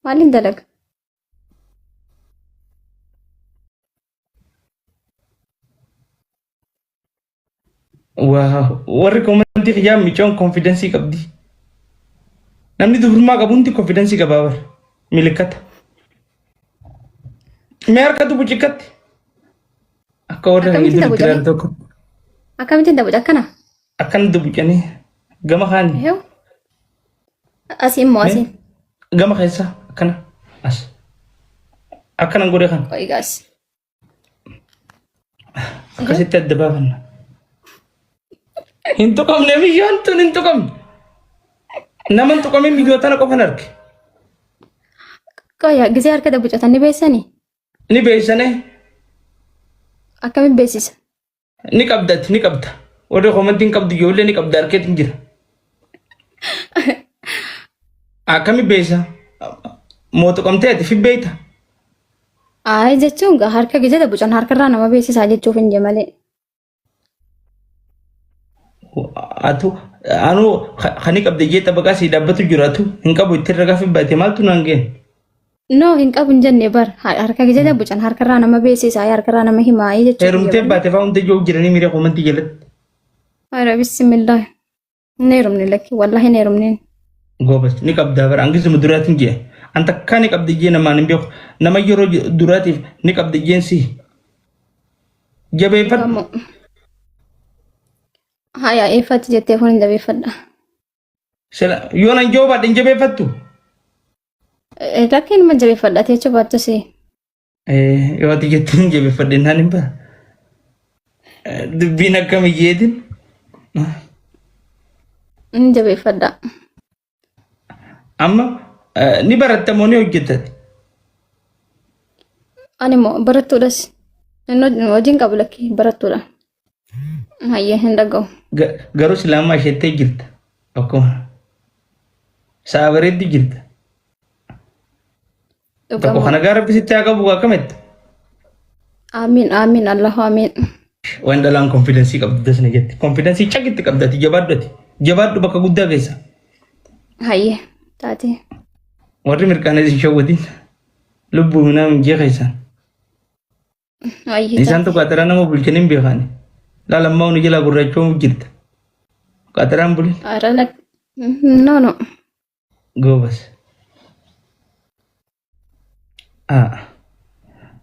Maaliin dalaga? warri komantii xiyyaa micoon konfidensii qabdi. Namni dubrummaa qabu hundi konfidensii qabaa bar milikkata. Mee harkatu bucikkatti akka warra kan Akkamitti iddoo itti dabucanii? ilaalu tokko Akkamitti dabuca akkana? akkana dubucanii gama kaani Eeyyuu. Asiin moo asiin? gama keessa akkana as akkanan godhe kan Qo'igaas. akkasitti adda baafanna. Hin tuqamne biyyoon tun hin tuqamne. Nama hin tuqamne biyyoo tana qofan arge. Qoya gisee harka dabucatan ni beessanii? Ni beeksane Akkamiin beeksisa? ni qabdatti ni qabda. Warri komantiin qabdu ijoollee ni qabda harkeetu hin jira. Akkami beeksisa? Mootuqamtee ati fi beekta. Ayi jechuun harka gisee dabucan harkarraa nama beeksisaa jechuuf hin malee. Anu kan ni qabda jee tabaqaa si dhaabbatu jiraatu hin qabu itti ragaa fi baate maaltu naan ga'e. No hin qabu hin jenne bar harka gisee dabucan harkarraa nama beeksisaa harkarraa nama himaa jechuudha. Heerumtee baate fa'aa hunda ijoo jiranii miira komantii jalatti. Ayra bismillah. Neerumne lakki wallahi neerumne. Goobas ni qabda bara hangisuma duraatiin jee. Anta akka ni qabda jee namaan hin beeku. Nama yeroo duraatiif ni qabda jeensi. Jabeeffadhu. Haya eeffatti jettee kun hin jabeeffadha. Yoo nan joo baadhe hin jabeeffattu. Lakkiin ma jabeeffadha teecha baattusee. Yoo ati jettee hin jabeeffadhe naan hin ba'a. Dubbiin akkamiyyeetiin. Hin jabeeffadha. Amma ni baratta moo ni hojjettati? Ani moo barattuudhas. Hojiin qabu lakki barattuudha. Hayyee hin dhaga'u. Garuu islaamaa isheettee jirta. Akkuma sa'a bareeddi jirta. Tokko kana gaara bisitti haa qabu akkamitti? Amiin amiin Allahu amiin. Waan dhalaan konfidensii qabdu dasna jetti. Konfidensii cakitti qabdati jabaadhu ati. Jabaadhu bakka guddaa keessa. Hayyee taate. Warri mirqaanes hin shawwatin. Lubbuu minaa hin jeeqeessan. Hayyee Isaan tokko ataraa nama bulchanii hin beekani. Laalammaa huni jala gurraachoo jirta. Ataraan bulin. Ara lak. No no. Goobas.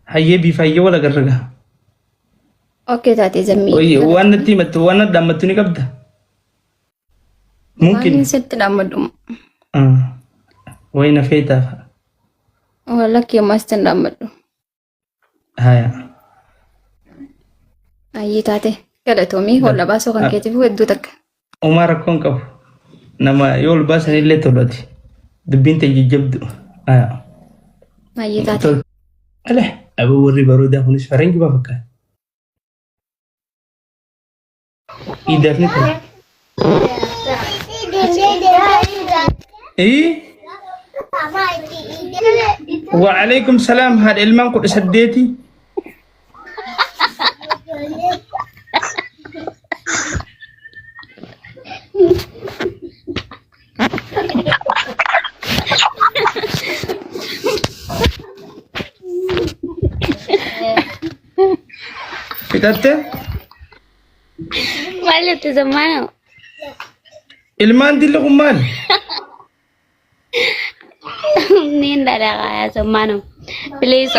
Hayyee bifa hayyee wal agarra. Okay taate zammii. Waan natti himattu waan adda ammattu ni qabda. Mungkin. Waan sitti dhammadhu. Wayna feetaaf. Lakki ammaa sitti hin dhammadhu. Haya. Hayyee taate. Galatoomii holla baasoo kan keetiif hedduu takka. Uumaa rakkoon qabu. Nama yoo ol baasan illee tolati. Dubbiin ta'e jajjabdu. Hayyee taate. Alee. Aboo warri baroodaa kunis faranji baa fakkaata. Idaaf ni ta'e. وعليكم السلام هذا المام قد سديتي كتبت Malu tu zamano. المان دي لغمان Ni ndak ada kaya zamano. Please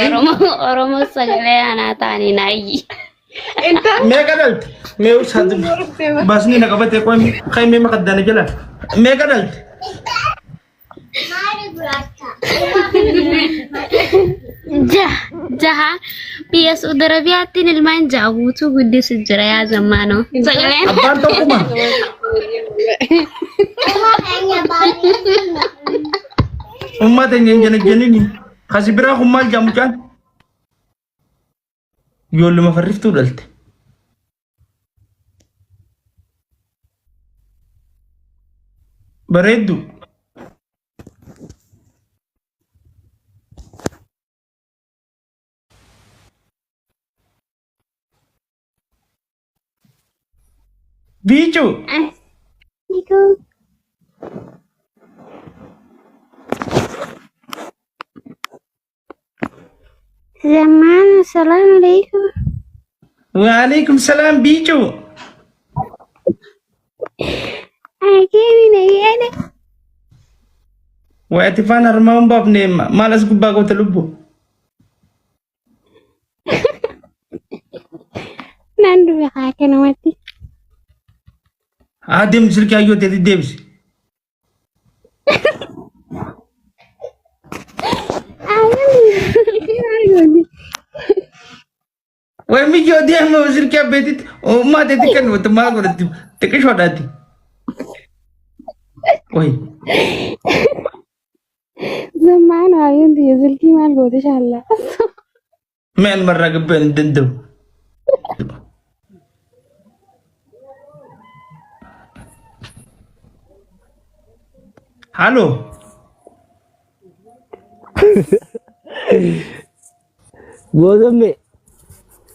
Oromo sagale anatani nai. ما قدلت ما وصل بس ني نقبت كوي خاي ما قدنا جلا ما قدلت Jaha bias udara biatin ilmain jauh tu gede sejarah ya zamano. Sagale. أبان توكما أمة تنين جنني خسبرا خمال جامجان يقول ما فرفتو دلت بريدو بيجو زمان السلام عليكم. وعليكم السلام بيجو. أكيد نيانا. واتفانا رمام بابني ما لازم باقو تلبو. نندو بخاك نواتي. عادي مسلك أيوة تدي ديبس. ومي جو دي هم مسلك يا بيتي وما تدي كن وتما قلت تكش وداتي. وي. زمان عيون دي يزلكي مال قوة إن شاء الله. ما المرة قبل دندو. Halo. Godambe.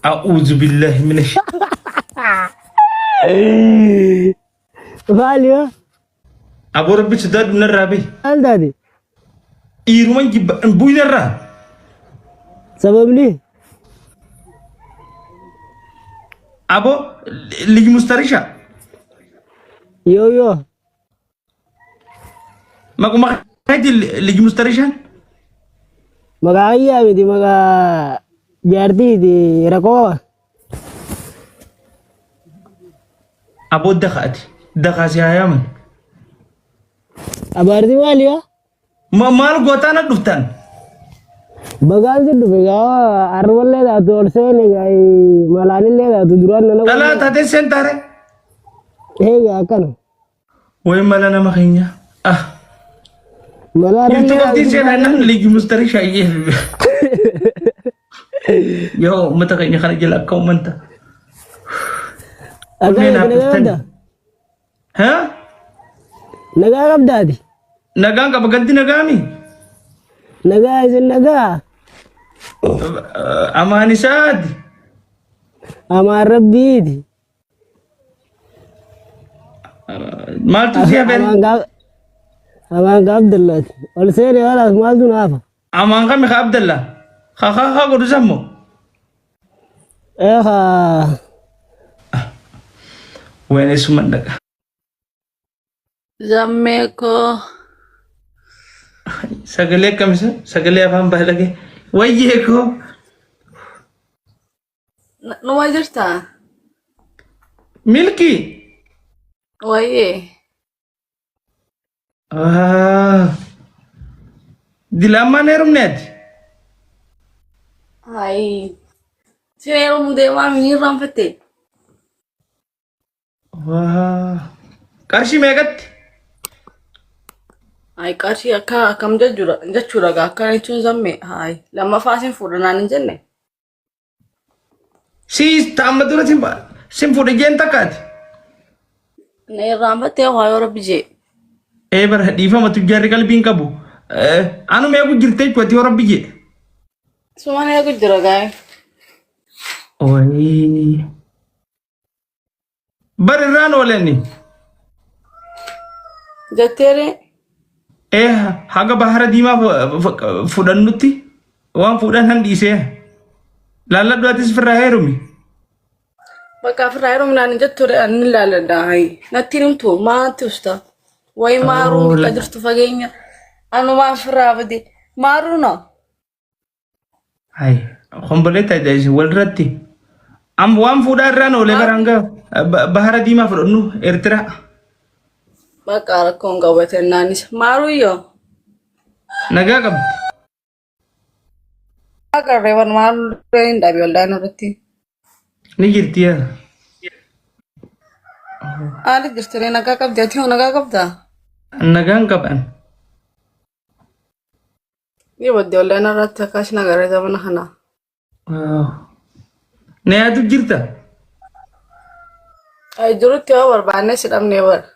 A'udzu billahi minasy. Valio. Abu Rabbi sudah bener Rabi. Aldadi. Irman jibba buiner ra. Sabab ni. Abo ligi mustarisha. Yo yo. Maku makati ligi mustarisha. Maga iya di maga jardi di Rakowa. Abo dakhati ayaman. Abardi valio. Mal gotana duftan. Bagal itu bega arwal le da to se ne gai malani le da to duran na. Tala tate sentare. Hega kan. Way malana makinya. Ah. Malara Itu kok nan ligi mustarisha iya. Yo mata kayaknya kana jela kau manta. Aga Ha? Naga abdadi. Nagang ka baganti nagami. Naga izin naga. Amani Saad. Amar Rabbi. Mal tu siapa? Amang Abdullah. Ol sene wala mal du nafa. Amang kami ka Abdullah. Kha kudu sammo. Ha. Wene sumandaga. Zammeko. Sagale kamsa, sagale afan bahalage. Wayye ko. Numa jirta? Milki. Waye. Dilama nerum net. Hai. Sinero mudewa mini rampete. Karshi megat. Hai qarshii akka akkam jechuudha akka jechuun zamme hai lammaffaa sin fuudhanaan hin jenne. Si tamadura sim fude jen takat. Na irraanfattee waayoo rabbi jee. Bar hadifa matu jarri qalbiin qabu. Anu meeku jirtee kwati rabbi je. Sumaan eegu jira gaa'e. Oi. Bar irraan ooleni. Jetteere. Haga bahara diimaa fudhannutti waan fudhan han dhiisee laalladhuutis firraa heerumi. Bakka firraa heeruminaan hin jetture ani laalladha hai. Natti himtu maatti usta. Wayi maaruu bika jirtu fageenya. Anumaan firraa bade maaruu no. Hai, komboleetta isin walirratti. Am waan fuudhaa irraan oolee baranga bahara diimaa fudhannu Eertiraa. Bakka rakkoon qabatennaanis maaruu yoo. Nagaa qabdi. Bakka reeban maaruu hin dhabe waldaan irratti. Ni jirti yaa. Haali jirtanii nagaa qabdi ati hoo nagaa qabdaa? Nagaan qaban. Ni badde waldaan irratti akkas nagaree zamana kana. Na yaadu jirta? Ay jirutti yoo barbaanne si dhabnee bara.